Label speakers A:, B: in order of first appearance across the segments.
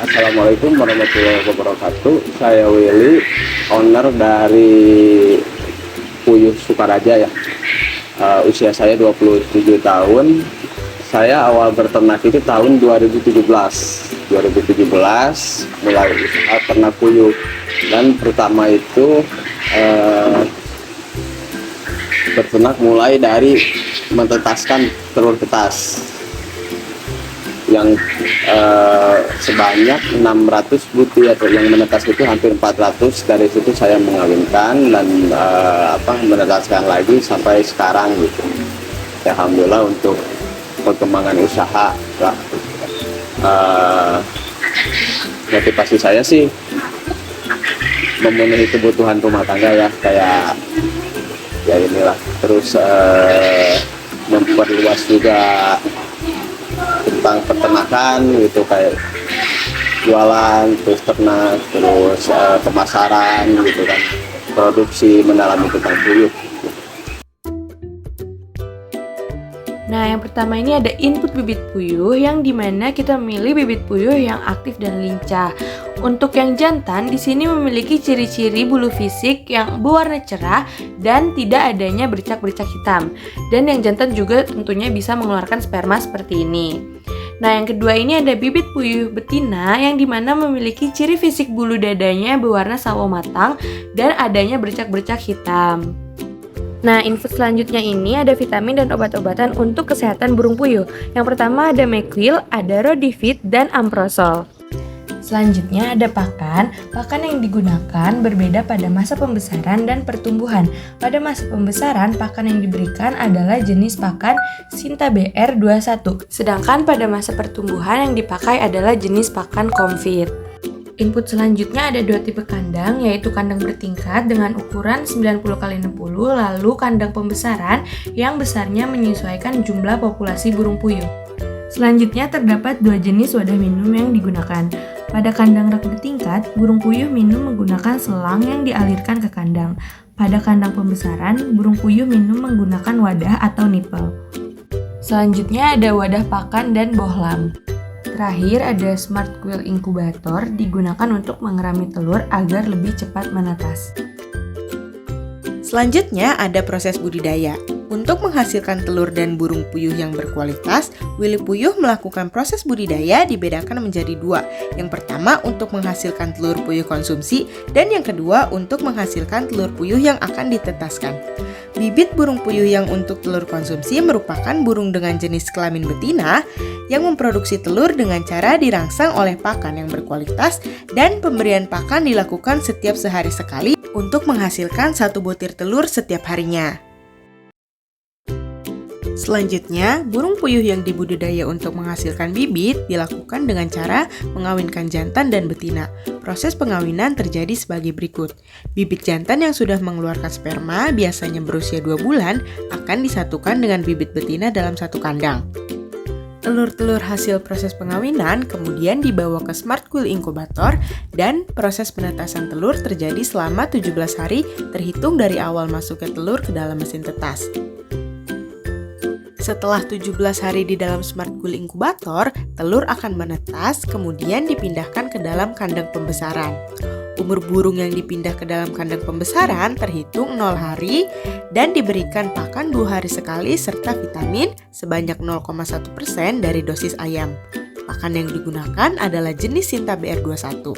A: Assalamualaikum warahmatullahi wabarakatuh. Saya Willy, owner dari Puyuh Sukaraja ya. Usia saya 27 tahun. Saya awal berternak itu tahun 2017. 2017 mulai usaha ternak puyuh. Dan pertama itu berternak mulai dari menetaskan telur tetas yang sebanyak 600 butir, atau yang menetas itu hampir 400. Dari situ saya mengawinkan dan menetaskan lagi sampai sekarang gitu. Ya, alhamdulillah untuk perkembangan usaha lah. Motivasi saya sih memenuhi kebutuhan rumah tangga ya, kayak ya inilah, terus memperluas juga tentang peternakan gitu, kayak jualan, terus ternak, terus pemasaran gitu kan, produksi mendalami tentang puyuh.
B: Nah, yang pertama ini ada input bibit puyuh, yang dimana kita memilih bibit puyuh yang aktif dan lincah. Untuk yang jantan, di sini memiliki ciri-ciri bulu fisik yang berwarna cerah dan tidak adanya bercak-bercak hitam. Dan yang jantan juga tentunya bisa mengeluarkan sperma seperti ini. Nah, yang kedua ini ada bibit puyuh betina, yang dimana memiliki ciri fisik bulu dadanya berwarna sawo matang dan adanya bercak-bercak hitam. Nah, input selanjutnya ini ada vitamin dan obat-obatan untuk kesehatan burung puyuh. Yang pertama ada Mequil, ada Rodivit, dan Amprosol. Selanjutnya ada pakan. Pakan yang digunakan berbeda pada masa pembesaran dan pertumbuhan. Pada masa pembesaran, pakan yang diberikan adalah jenis pakan Sinta BR21. Sedangkan pada masa pertumbuhan yang dipakai adalah jenis pakan Comfit. Input selanjutnya ada dua tipe kandang, yaitu kandang bertingkat dengan ukuran 90x60, lalu kandang pembesaran yang besarnya menyesuaikan jumlah populasi burung puyuh. Selanjutnya terdapat dua jenis wadah minum yang digunakan. Pada kandang rak bertingkat, burung puyuh minum menggunakan selang yang dialirkan ke kandang. Pada kandang pembesaran, burung puyuh minum menggunakan wadah atau nipple. Selanjutnya ada wadah pakan dan bohlam. Terakhir ada Smart Quail Incubator, digunakan untuk mengerami telur agar lebih cepat menetas.
C: Selanjutnya ada proses budidaya. Untuk menghasilkan telur dan burung puyuh yang berkualitas, Willy Puyuh melakukan proses budidaya dibedakan menjadi dua. Yang pertama untuk menghasilkan telur puyuh konsumsi, dan yang kedua untuk menghasilkan telur puyuh yang akan ditetaskan. Bibit burung puyuh yang untuk telur konsumsi merupakan burung dengan jenis kelamin betina yang memproduksi telur dengan cara dirangsang oleh pakan yang berkualitas, dan pemberian pakan dilakukan setiap sehari sekali untuk menghasilkan 1 butir telur setiap harinya. Selanjutnya, burung puyuh yang dibudidaya untuk menghasilkan bibit dilakukan dengan cara mengawinkan jantan dan betina. Proses pengawinan terjadi sebagai berikut. Bibit jantan yang sudah mengeluarkan sperma, biasanya berusia 2 bulan, akan disatukan dengan bibit betina dalam satu kandang. Telur-telur hasil proses pengawinan kemudian dibawa ke Smart Quail Incubator, dan proses penetasan telur terjadi selama 17 hari terhitung dari awal masuknya telur ke dalam mesin tetas. Setelah 17 hari di dalam Smart Quail Incubator, telur akan menetas kemudian dipindahkan ke dalam kandang pembesaran. Umur burung yang dipindah ke dalam kandang pembesaran terhitung 0 hari dan diberikan pakan 2 hari sekali serta vitamin sebanyak 0,1% dari dosis ayam. Pakan yang digunakan adalah jenis Sinta BR21.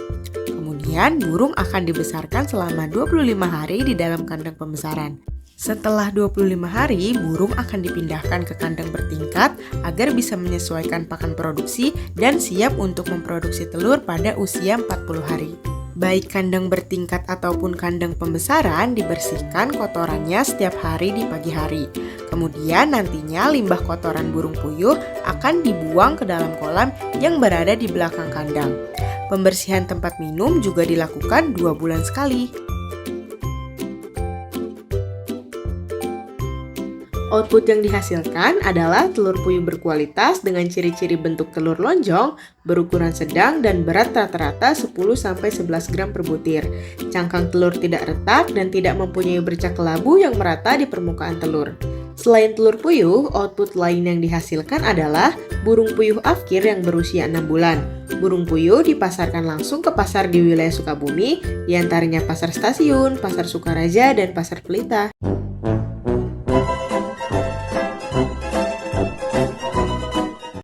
C: Kemudian burung akan dibesarkan selama 25 hari di dalam kandang pembesaran. Setelah 25 hari, burung akan dipindahkan ke kandang bertingkat agar bisa menyesuaikan pakan produksi dan siap untuk memproduksi telur pada usia 40 hari. Baik kandang bertingkat ataupun kandang pembesaran dibersihkan kotorannya setiap hari di pagi hari. Kemudian nantinya limbah kotoran burung puyuh akan dibuang ke dalam kolam yang berada di belakang kandang. Pembersihan tempat minum juga dilakukan 2 bulan sekali. Output yang dihasilkan adalah telur puyuh berkualitas dengan ciri-ciri bentuk telur lonjong, berukuran sedang dan berat rata-rata 10-11 gram per butir. Cangkang telur tidak retak dan tidak mempunyai bercak kelabu yang merata di permukaan telur. Selain telur puyuh, output lain yang dihasilkan adalah burung puyuh afkir yang berusia 6 bulan. Burung puyuh dipasarkan langsung ke pasar di wilayah Sukabumi, di antaranya Pasar Stasiun, Pasar Sukaraja, dan Pasar Pelita.